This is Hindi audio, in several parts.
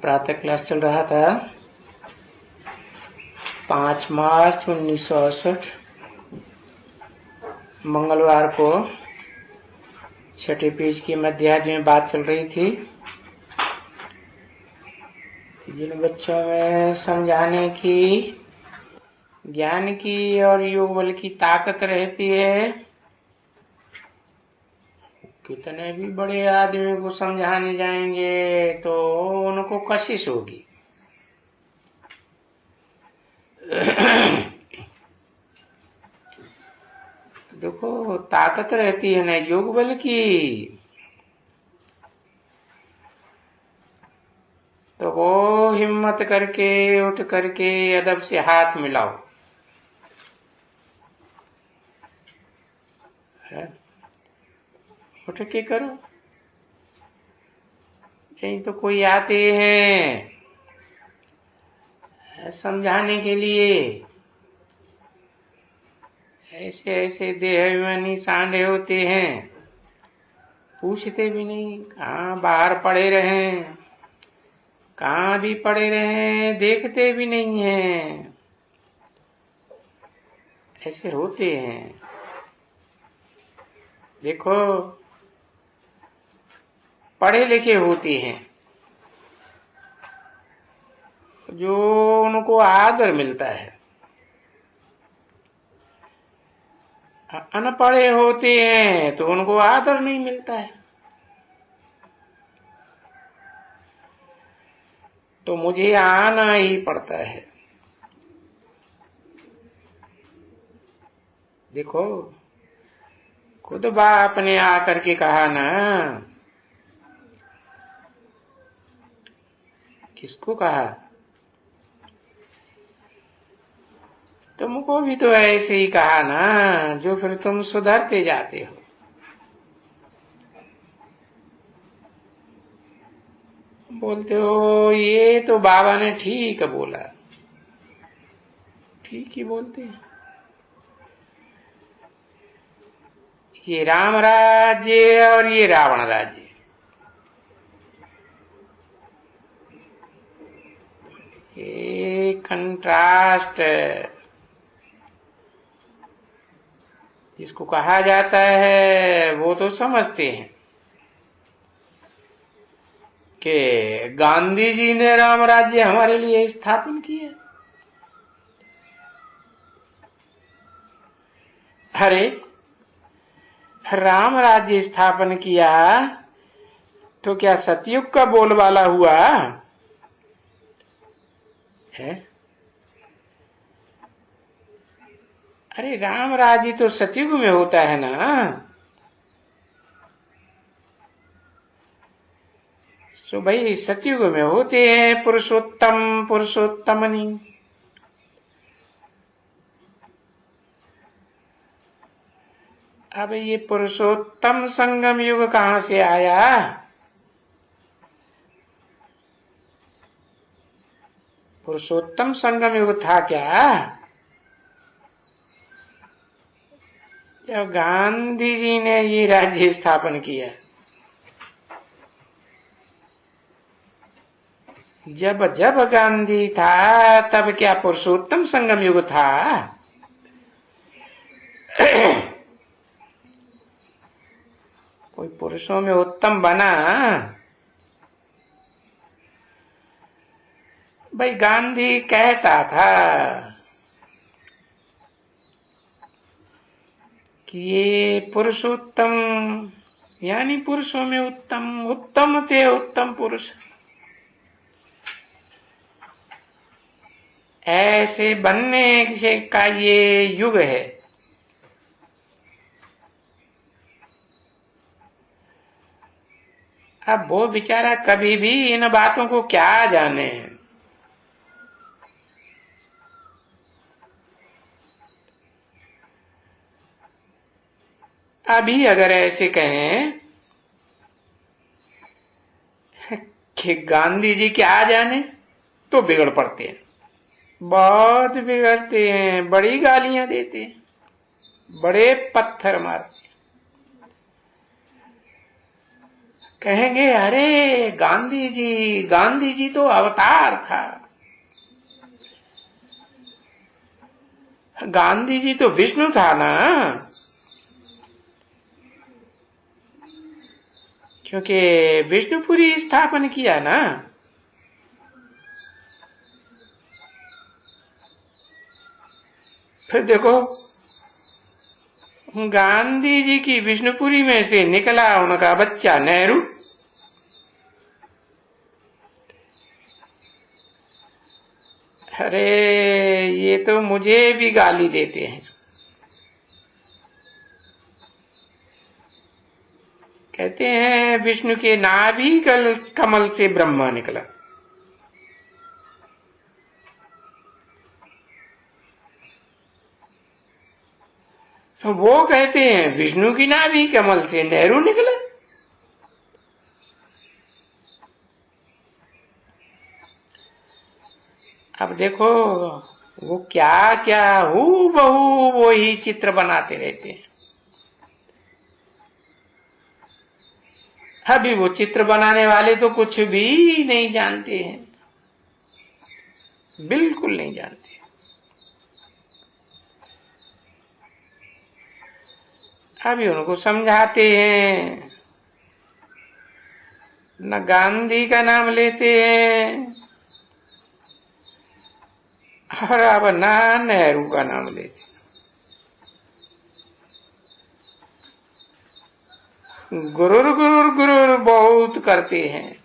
प्रातः क्लास चल रहा था 5 मार्च 1968 मंगलवार को छठे पेज की मध्याह्न में बात चल रही थी। जिन बच्चों में समझाने की, ज्ञान की और योग बल की ताकत रहती है, कितने भी बड़े आदमी को समझाने जाएंगे तो उनको कशिश होगी। तो देखो, ताकत रहती है ना योग बल की, तो वो हिम्मत करके उठ करके अदब से हाथ मिलाओ, है? उठ के करो। यही तो कोई आते हैं समझाने के लिए, ऐसे ऐसे देहाभिमानी सांडे होते हैं, पूछते भी नहीं कहाँ बाहर पड़े रहे, कहाँ भी पड़े रहे, देखते भी नहीं हैं। ऐसे होते हैं। देखो, पढ़े लिखे होते हैं, जो उनको आदर मिलता है। अनपढ़े होते हैं तो उनको आदर नहीं मिलता है। तो मुझे आना ही पड़ता है। देखो, खुद बाप ने आकर के कहा ना, किसको कहा? तुमको भी तो ऐसे ही कहा ना, जो फिर तुम सुधरते जाते हो। बोलते हो ये तो बाबा ने ठीक बोला। ठीक ही बोलते हैं। ये राम राज्य और ये रावण राज्य, ये कंट्रास्ट जिसको कहा जाता है, वो तो समझते हैं कि गांधी जी ने राम राज्य हमारे लिए स्थापन किया। अरे, राम राज्य स्थापन किया तो क्या सतयुग का बोलबाला हुआ है? अरे, राम राज्य तो सतयुग में होता है ना। तो भाई सतयुग में होते हैं पुरुषोत्तम पुरुषोत्तमनी। अब ये पुरुषोत्तम संगम युग कहां से आया? पुरुषोत्तम संगम युग था क्या जब गांधी जी ने ये राज्य स्थापन किया? जब जब गांधी था तब क्या पुरुषोत्तम संगम युग था? कोई पुरुषों में उत्तम बना? भाई गांधी कहता था कि ये पुरुषोत्तम यानी पुरुषों में उत्तम, उत्तम थे उत्तम पुरुष। ऐसे बनने का ये युग है। अब वो बेचारा कभी भी इन बातों को क्या जाने। अभी अगर ऐसे कहें कि गांधी जी क्या जाने, तो बिगड़ पड़ते हैं, बहुत बिगड़ते हैं, बड़ी गालियां देते हैं, बड़े पत्थर मारते हैं। कहेंगे अरे गांधी जी तो अवतार था, गांधी जी तो विष्णु था ना, क्योंकि विष्णुपुरी स्थापन किया ना। फिर देखो गांधी जी की विष्णुपुरी में से निकला उनका बच्चा नेहरू। अरे ये तो मुझे भी गाली देते हैं, कहते हैं विष्णु के नाभि कमल से ब्रह्मा निकला। तो वो कहते हैं विष्णु की नाभि कमल से नेहरू निकला। अब देखो वो क्या क्या हूबहू वही चित्र बनाते रहते हैं। अभी वो चित्र बनाने वाले तो कुछ भी नहीं जानते हैं, बिल्कुल नहीं जानते। अभी उनको समझाते हैं, न गांधी का नाम लेते हैं और अब ना नेहरू का नाम लेते हैं। गुरुर गुरुर गुरुर बहुत करते हैं।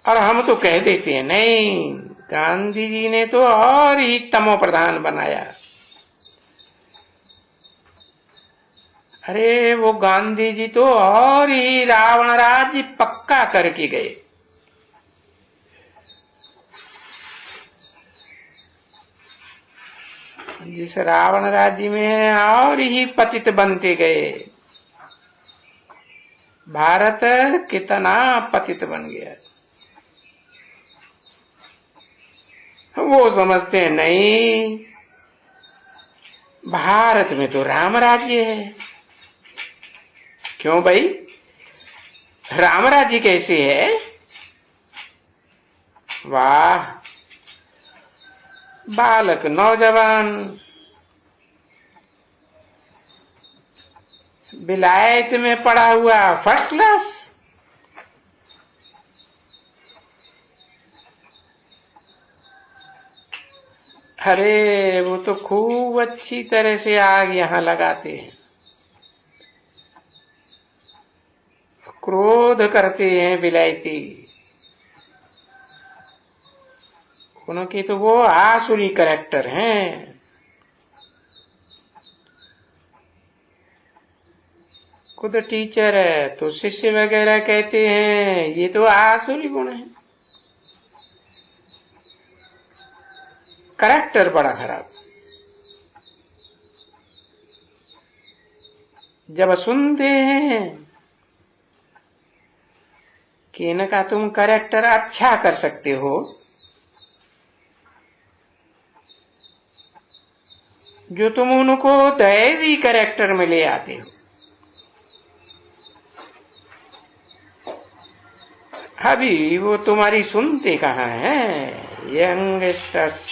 और हम तो कह देते हैं नहीं, गांधी जी ने तो और ही तमो प्रधान बनाया। अरे वो गांधी जी तो और ही रावण राज्य पक्का करके गए। जिस रावण राज्य में और ही पतित बनते गए। भारत कितना पतित बन गया। वो समझते हैं नहीं, भारत में तो राम राज्य है। क्यों भाई, राम राज्य कैसे है? वाह, बालक नौजवान विलायत में पढ़ा हुआ फर्स्ट क्लास, अरे वो तो खूब अच्छी तरह से आग यहां लगाते हैं, क्रोध करते हैं विलायती। उनके तो वो आसुरी कैरेक्टर हैं। खुद टीचर है तो शिष्य वगैरह कहते हैं ये तो आसुरी गुण है, कैरेक्टर बड़ा खराब। जब सुनते हैं कि इनका तुम कैरेक्टर अच्छा कर सकते हो, जो तुम उनको दैवी कैरेक्टर में ले आते हो, अभी वो तुम्हारी सुनते कहाँ हैं यंगस्टर्स।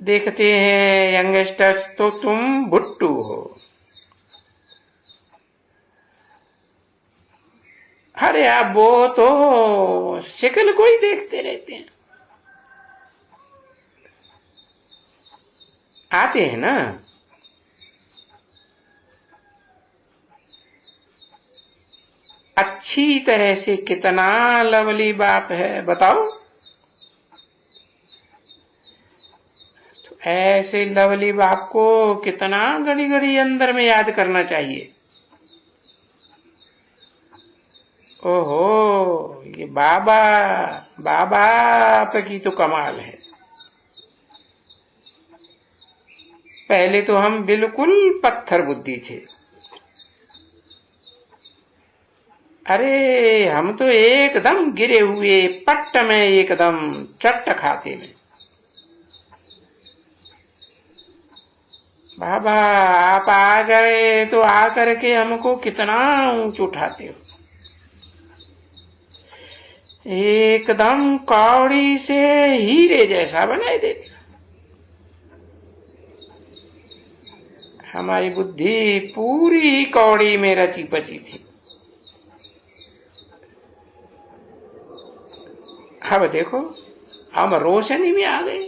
देखते हैं यंगस्टर्स तो तुम भुट्टू हो। अरे आप वो तो शक्ल को ही देखते रहते हैं। आते हैं ना, अच्छी तरह से कितना लवली बाप है बताओ। तो ऐसे लवली बाप को कितना घड़ी घड़ी अंदर में याद करना चाहिए। ओहो, ये बाबा बाबा की तो कमाल है। पहले तो हम बिल्कुल पत्थर बुद्धि थे, अरे हम तो एकदम गिरे हुए पट्ट में एकदम चट्ट खाते में। बाबा आप आ गए तो आकर के हमको कितना ऊंच उठाते हो, एकदम कौड़ी से हीरे जैसा बनाए देते। हमारी बुद्धि पूरी कौड़ी में रची पची थी, अब देखो हम रोशनी में आ गए।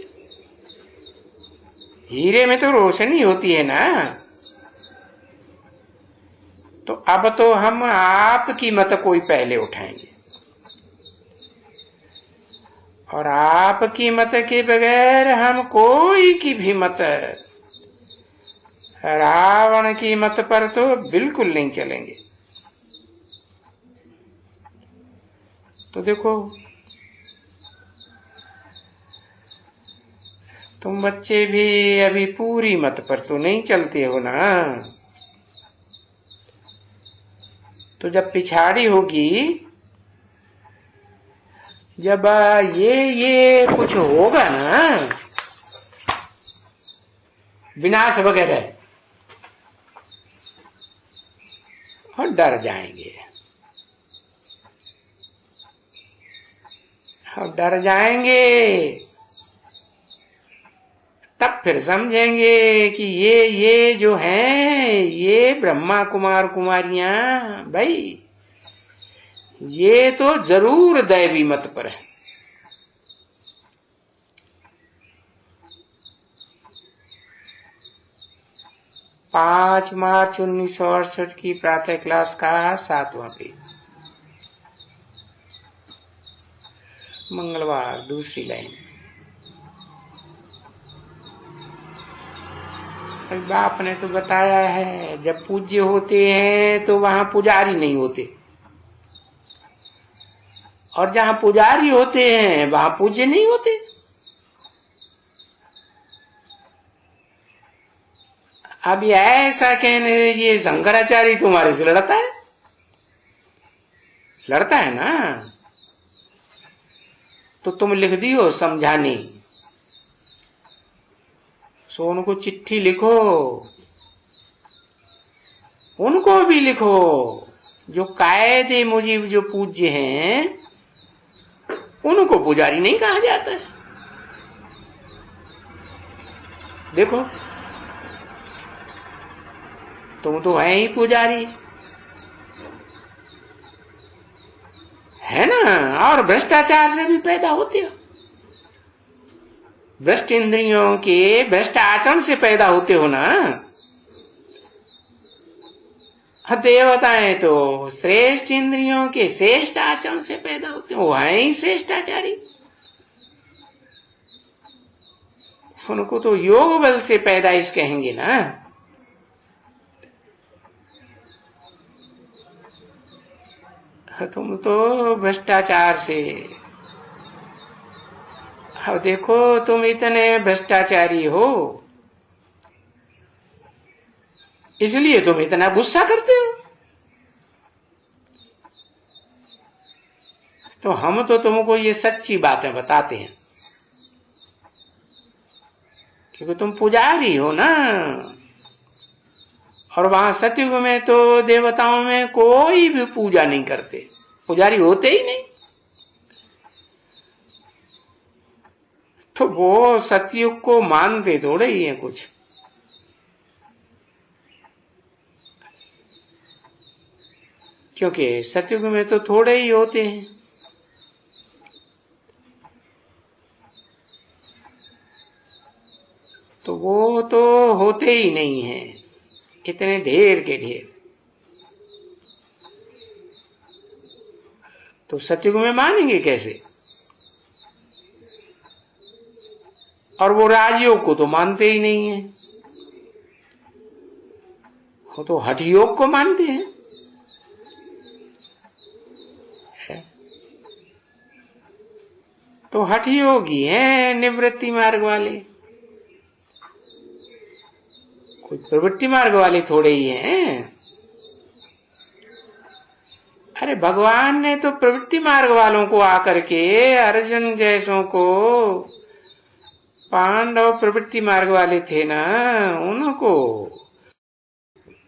हीरे में तो रोशनी होती है ना, तो अब तो हम आपकी मत कोई पहले उठाएंगे, और आपकी मत के बगैर हम कोई की भी मत, रावण की मत पर तो बिल्कुल नहीं चलेंगे। तो देखो तुम बच्चे भी अभी पूरी मत पर तो नहीं चलते हो ना, तो जब पिछाड़ी होगी, जब ये कुछ होगा ना विनाश वगैरह, और डर जाएंगे, और डर जाएंगे, तब फिर समझेंगे कि ये जो हैं ये ब्रह्मा कुमार कुमारियां भाई, ये तो जरूर दैवी मत पर है। पांच मार्च 1968 की प्रातः क्लास का 7वां पेज, मंगलवार, दूसरी लाइन। बाप ने तो बताया है, जब पूज्य होते हैं तो वहां पुजारी नहीं होते, और जहां पुजारी होते हैं वहां पूज्य नहीं होते। अब ये ऐसा कहने, ये शंकराचार्य तुम्हारे से लड़ता है, लड़ता है ना, तो तुम लिख दियो समझानी, सो उनको चिट्ठी लिखो, उनको भी लिखो, जो कायदे मुजिब जो पूज्य हैं उनको पुजारी नहीं कहा जाता है। देखो तुम तो है ही पुजारी, है ना, और भ्रष्टाचार से भी पैदा होते हो, भ्रष्ट इंद्रियों के भ्रष्ट आचरण से पैदा होते हो ना। देवताएं तो श्रेष्ठ इंद्रियों के श्रेष्ठ आचरण से पैदा होते हो, वो है ही श्रेष्ठाचारी, उनको तो योग बल से पैदाइश कहेंगे ना। तुम तो भ्रष्टाचार से, अब देखो तुम इतने भ्रष्टाचारी हो, इसलिए तुम इतना गुस्सा करते हो। तो हम तो तुमको ये सच्ची बातें बताते हैं, क्योंकि तुम पुजारी हो ना, और वहां सतयुग में तो देवताओं में कोई भी पूजा नहीं करते, पुजारी होते ही नहीं। तो वो सतयुग को मानते थोड़े ही है कुछ, क्योंकि सतयुग में तो थोड़े ही होते हैं। तो वो तो होते ही नहीं है, इतने ढेर के ढेर। तो सतयुग में मानेंगे कैसे? और वो राजयोग को तो मानते ही नहीं है, वो तो हठ योग को मानते हैं। तो हठ योगी हैं निवृत्ति मार्ग वाले, कोई प्रवृत्ति मार्ग वाले थोड़े ही हैं। अरे भगवान ने तो प्रवृत्ति मार्ग वालों को आकर के, अर्जुन जैसों को, पांडव प्रवृत्ति मार्ग वाले थे ना, उनको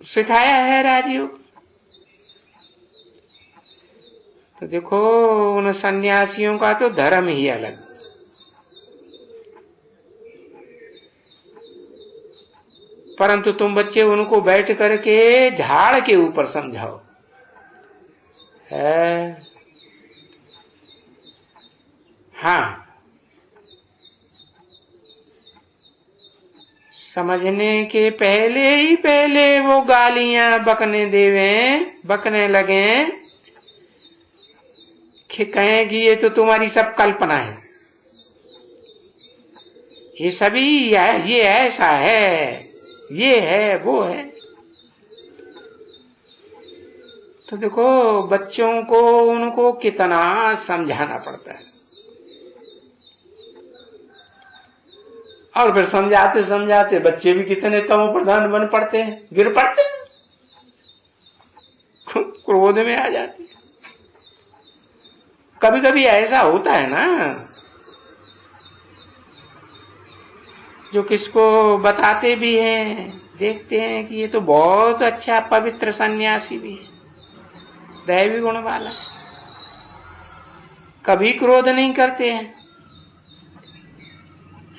सिखाया है राजयोग। तो देखो उन सन्यासियों का तो धर्म ही अलग। परंतु तुम बच्चे उनको बैठ करके झाड़ के ऊपर समझाओ है। हाँ, समझने के पहले ही पहले वो गालियां बकने लगे कि कहेंगी ये तो तुम्हारी सब कल्पना है, ये सभी ये ऐसा है, ये है वो है। तो देखो बच्चों को उनको कितना समझाना पड़ता है, और फिर समझाते समझाते बच्चे भी कितने तमो प्रधान बन पड़ते हैं, गिर पड़ते हैं, क्रोध में आ जाते हैं। कभी कभी ऐसा होता है ना, जो किसको बताते भी हैं, देखते हैं कि ये तो बहुत अच्छा पवित्र सन्यासी भी है, दैवी गुण वाला, कभी क्रोध नहीं करते हैं,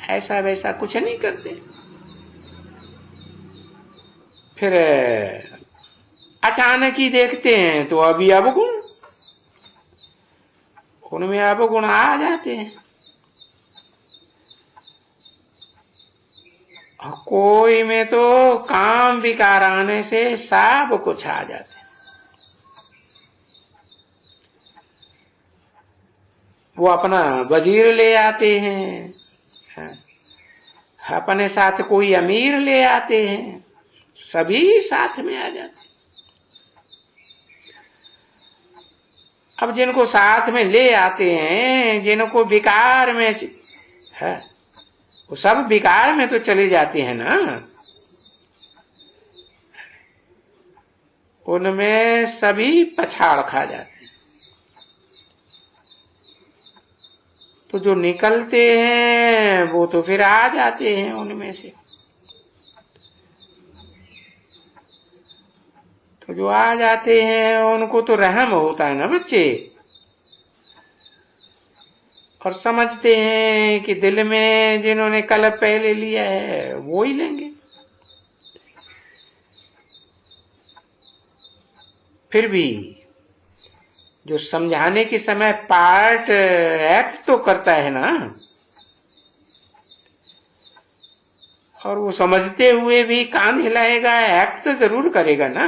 ऐसा वैसा कुछ नहीं करते। फिर अचानक ही देखते हैं तो अभी अवगुण, उनमें अवगुण आ जाते हैं। कोई में तो काम विकार आने से सब कुछ आ जाते हैं। वो अपना वजीर ले आते हैं, अपने साथ कोई अमीर ले आते हैं, सभी साथ में आ जाते हैं। अब जिनको साथ में ले आते हैं, जिनको विकार में है, वो सब विकार में तो चले जाते हैं ना, उनमें सभी पछाड़ खा जाते हैं। तो जो निकलते हैं वो तो फिर आ जाते हैं उनमें से। तो जो आ जाते हैं उनको तो रहम होता है ना बच्चे, और समझते हैं कि दिल में जिन्होंने कलप पहले लिया है वो ही लेंगे। फिर भी जो समझाने के समय पार्ट एक्ट तो करता है ना, और वो समझते हुए भी कान हिलाएगा, एक्ट तो जरूर करेगा ना।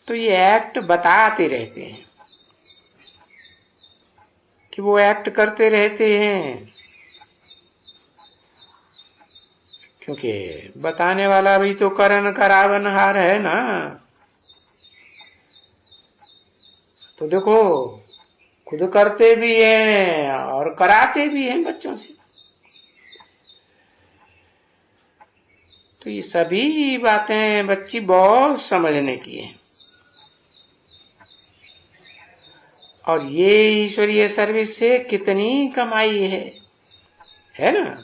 तो ये एक्ट बताते रहते हैं कि वो एक्ट करते रहते हैं, क्योंकि बताने वाला भी तो करण करावनहार है ना। तो देखो खुद करते भी हैं और कराते भी हैं बच्चों से। तो ये सभी बातें बच्ची बहुत समझने की है, और ये ईश्वरीय सर्विस से कितनी कमाई है ना।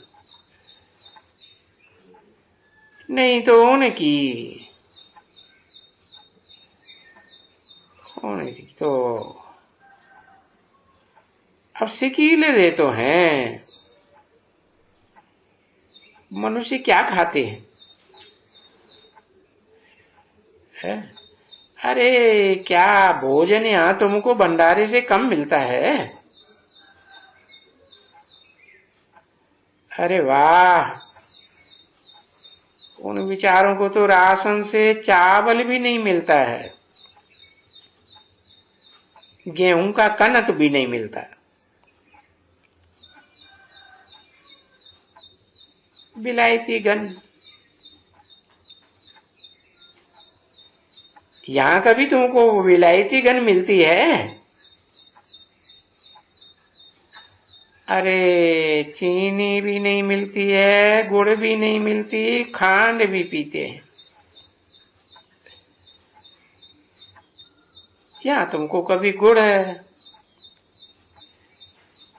नहीं तो उनकी तो अब सिकीले दे तो हैं। मनुष्य क्या खाते हैं है? अरे क्या भोजन यहाँ तुमको भंडारे से कम मिलता है? अरे वाह, उन विचारों को तो राशन से चावल भी नहीं मिलता है, गेहूं का कनक भी नहीं मिलता। विलायती गन, यहां कभी तुमको विलायती गन मिलती है? अरे चीनी भी नहीं मिलती है, गुड़ भी नहीं मिलती, खांड भी पीते हैं। या तुमको कभी गुड़ है।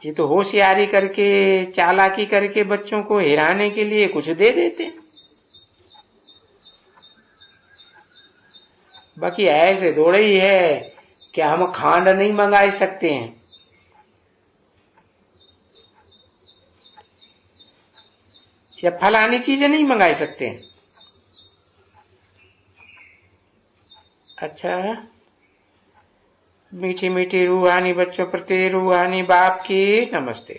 ये तो होशियारी करके, चालाकी करके बच्चों को हिराने के लिए कुछ दे देते। बाकी ऐसे थोड़े ही है कि हम खांड नहीं मंगा सकते हैं, या फलानी चीजें नहीं मंगा सकते हैं। अच्छा, मीठी मीठी रूहानी बच्चों प्रति रूहानी बाप की नमस्ते।